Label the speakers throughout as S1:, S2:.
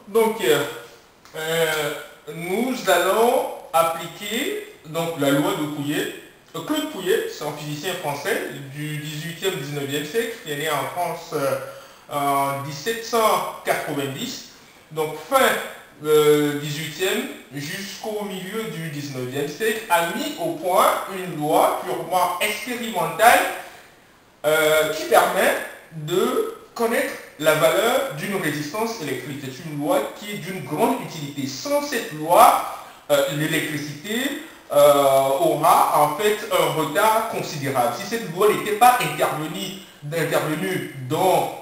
S1: Donc, nous allons appliquer donc, la loi de Pouillet. Claude Pouillet, c'est un physicien français du 18e, 19e siècle, qui est né en France en 1790. Donc, fin 18e jusqu'au milieu du 19e siècle, a mis au point une loi purement expérimentale qui permet de connaître la valeur d'une résistance électrique. C'est une loi qui est d'une grande utilité. Sans cette loi, l'électricité aura en fait un retard considérable. Si cette loi n'était pas intervenue dans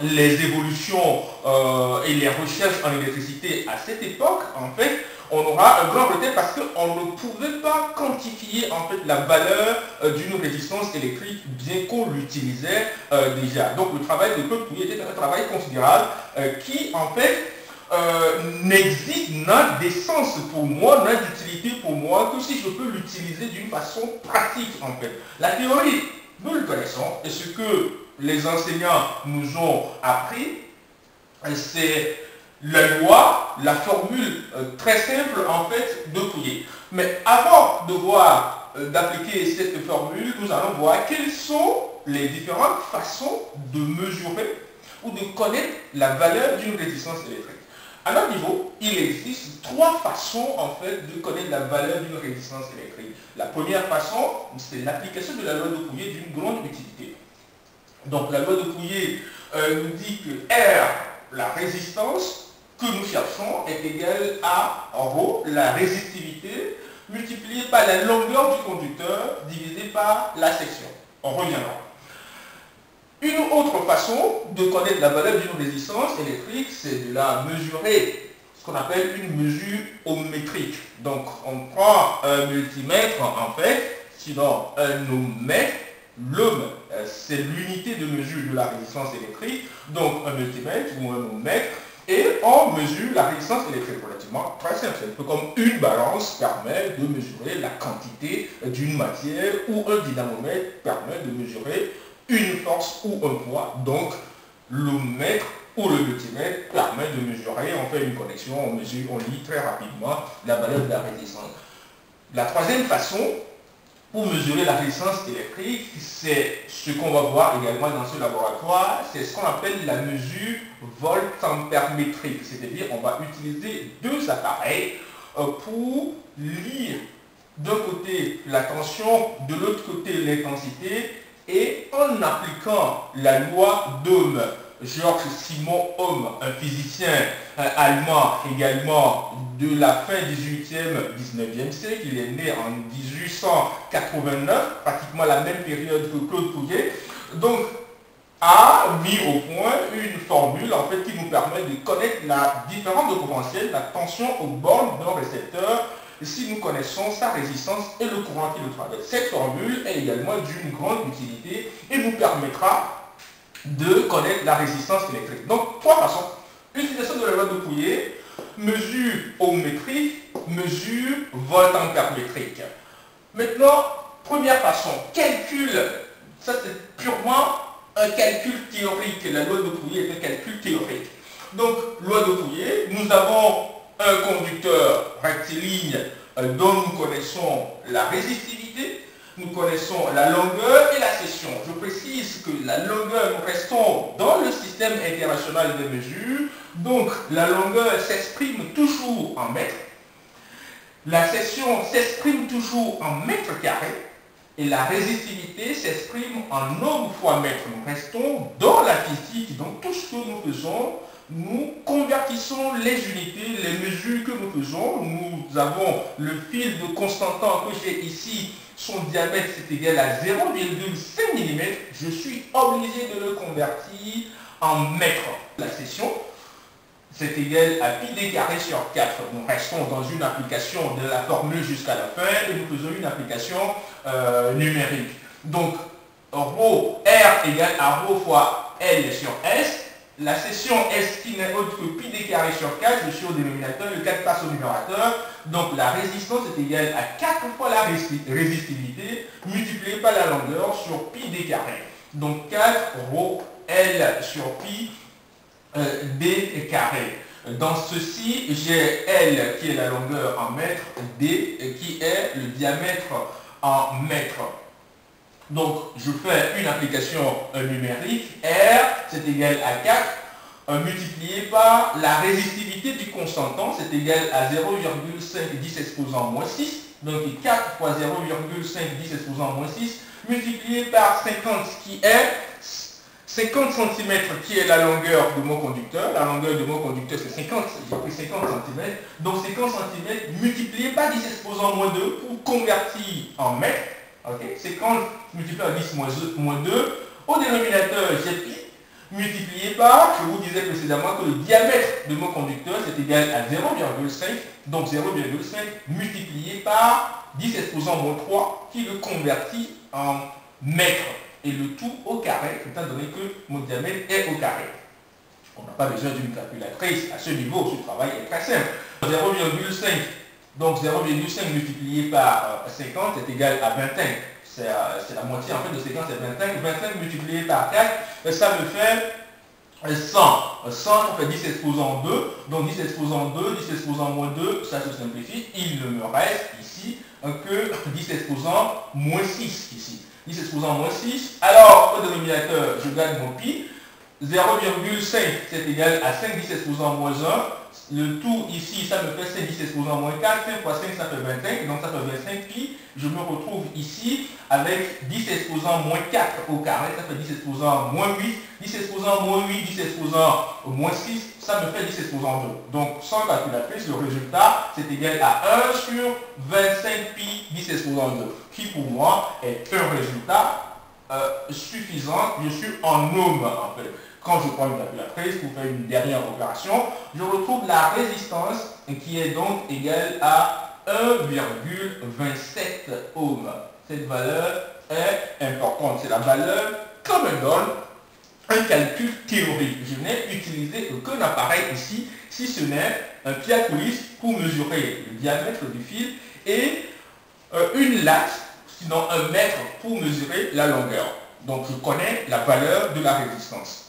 S1: les évolutions et les recherches en électricité à cette époque, en fait, on aura un grand retard parce qu'on ne pouvait pas quantifier en fait la valeur d'une résistance électrique bien qu'on l'utilisait déjà. Donc le travail de Claude Pouillet était un travail considérable qui en fait n'a d'essence pour moi, n'a d'utilité pour moi que si je peux l'utiliser d'une façon pratique en fait. La théorie, nous le connaissons et ce que les enseignants nous ont appris, c'est la loi, la formule très simple en fait de Pouillet. Mais avant de voir, d'appliquer cette formule, nous allons voir quelles sont les différentes façons de mesurer ou de connaître la valeur d'une résistance électrique. À notre niveau, il existe trois façons en fait de connaître la valeur d'une résistance électrique. La première façon, c'est l'application de la loi de Pouillet d'une grande utilité. Donc la loi de Pouillet nous dit que R, la résistance que nous cherchons, est égale à ρ, la résistivité, multipliée par la longueur du conducteur, divisée par la section. On reviendra. Une autre façon de connaître la valeur d'une résistance électrique, c'est de la mesurer, ce qu'on appelle une mesure ohmmétrique. Donc on prend un multimètre en fait, sinon un ohmmètre. L'ohm, c'est l'unité de mesure de la résistance électrique, donc un multimètre ou un ohmmètre, et on mesure la résistance électrique relativement très simple. C'est un peu comme une balance permet de mesurer la quantité d'une matière ou un dynamomètre permet de mesurer une force ou un poids. Donc l'ohmmètre ou le multimètre permet de mesurer, on fait une connexion, on mesure, on lit très rapidement la valeur de la résistance. La troisième façon, pour mesurer la résistance électrique, c'est ce qu'on va voir également dans ce laboratoire, c'est ce qu'on appelle la mesure voltampère-métrique. C'est-à-dire on va utiliser deux appareils pour lire d'un côté la tension, de l'autre côté l'intensité, et en appliquant la loi d'Ohm, Georges Simon Ohm, un physicien allemand également de la fin 18e, 19e siècle, il est né en 1889, pratiquement la même période que Claude Pouillet, donc a mis au point une formule en fait qui nous permet de connaître la différence de potentiel, la tension aux bornes d'un récepteur, si nous connaissons sa résistance et le courant qui le traverse. Cette formule est également d'une grande utilité et nous permettra de connaître la résistance électrique. Donc, trois façons. Utilisation de la loi de Pouillet, mesure ohmmétrique, mesure voltampère-métrique. Maintenant, première façon, calcul. Ça, c'est purement un calcul théorique. La loi de Pouillet est un calcul théorique. Donc, loi de Pouillet, nous avons un conducteur rectiligne dont nous connaissons la résistivité, nous connaissons la longueur et la section. Je précise que la longueur, nous restons dans le système international des mesures, donc la longueur s'exprime toujours en mètres, la section s'exprime toujours en mètres carrés, et la résistivité s'exprime en ohm fois mètre. Nous restons dans la physique, donc tout ce que nous faisons, nous convertissons les unités, les mesures que nous faisons. Nous avons le fil de Constantan que j'ai ici, son diamètre c'est égal à 0,5 mm. Je suis obligé de le convertir en mètres. La section, c'est égal à pi d carré sur 4. Nous restons dans une application de la formule jusqu'à la fin et nous faisons une application numérique. Donc, ρ, R égale à ρ fois L sur S. La section S qui n'est autre que pi d carré sur 4, je suis au dénominateur, le 4 passe au numérateur. Donc la résistance est égale à 4 fois la résistivité multipliée par la longueur sur pi d carré. Donc 4 ρ L sur pi d carré. Dans ceci, j'ai L qui est la longueur en mètres, D qui est le diamètre en mètres. Donc, je fais une application numérique, R, c'est égal à 4, multiplié par la résistivité du constantant, c'est égal à 0,5 10 exposant moins 6. Donc, 4 fois 0,5 10 exposant moins 6, multiplié par 50 qui est 50 cm qui est la longueur de mon conducteur. La longueur de mon conducteur c'est 50, j'ai pris 50 cm. Donc 50 cm multiplié par 10 exposant moins 2 pour convertir en mètres. Okay. 50 multiplié par 10 moins 2. Au dénominateur, j'ai pi multiplié par, je vous disais précédemment que le diamètre de mon conducteur c'est égal à 0,5. Donc 0,5 multiplié par 10 exposant moins 3 qui le convertit en mètres. Et le tout au carré, étant donné que mon diamètre est au carré. On n'a pas besoin d'une calculatrice. À ce niveau, ce travail est très simple. 0,5, donc 0,5 multiplié par 50 est égal à 25. C'est la moitié en fait de 50, c'est 25. 25 multiplié par 4, ça me fait 100. 100, ça fait 10 exposant 2. Donc 10 exposant 2, 10 exposant moins 2, ça se simplifie. Il ne me reste ici que 10 exposant moins 6 ici. 10 exposant moins 6. Alors, au dénominateur, je gagne mon pi. 0,5, c'est égal à 5 10 exposant moins 1. Le tout ici, ça me fait 5 10 exposant moins 4. 5 fois 5, ça fait 25. Donc, ça fait 25 pi. Je me retrouve ici avec 10 exposant moins 4 au carré. Ça fait 10 exposant moins 8. 10 exposant moins 8, 10 exposant moins 6. Ça me fait 10 exposant 2. Donc, sans calculatrice, le résultat, c'est égal à 1 sur 25 pi 10 exposant 2. Qui, pour moi, est un résultat suffisant. Je suis en ohm, en fait. Quand je prends une calculatrice pour faire une dernière opération, je retrouve la résistance qui est donc égale à 1,27 ohm. Cette valeur est importante. C'est la valeur que me donne un calcul théorique. Je n'ai utilisé aucun appareil ici, si ce n'est un piacolis pour mesurer le diamètre du fil et une latte, sinon un mètre pour mesurer la longueur. Donc je connais la valeur de la résistance.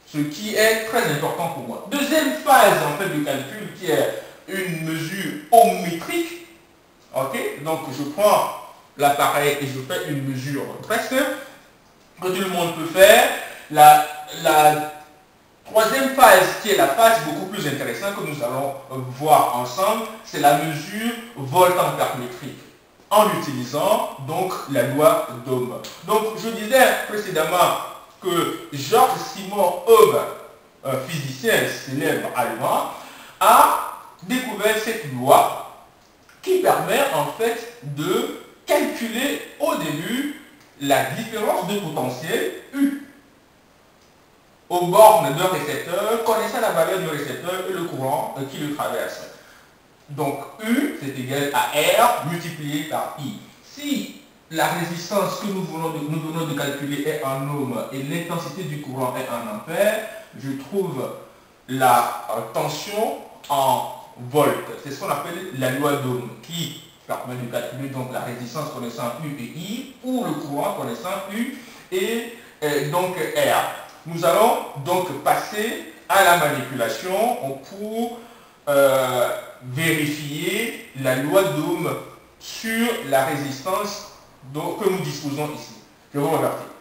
S1: Ce qui est très important pour moi. Deuxième phase en fait de calcul qui est une mesure ohmmétrique. Ok, donc je prends l'appareil et je fais une mesure très simple que tout le monde peut faire. La troisième phase qui est la phase beaucoup plus intéressante que nous allons voir ensemble, c'est la mesure volt-ampère métrique en utilisant donc la loi d'Ohm. Donc je disais précédemment que Georges Simon Ohm, un physicien célèbre allemand, a découvert cette loi qui permet en fait de calculer au début la différence de potentiel U aux bornes d'un récepteur, connaissant la valeur du récepteur et le courant qui le traverse. Donc U, c'est égal à R multiplié par I. Si la résistance que nous venons de calculer est en ohm et l'intensité du courant est en ampères, je trouve la tension en volts. C'est ce qu'on appelle la loi d'Ohm qui permet de calculer donc la résistance connaissant U et I ou le courant connaissant U et donc R. Nous allons donc passer à la manipulation pour vérifier la loi d'Ohm sur la résistance que nous disposons ici. Je vous remercie.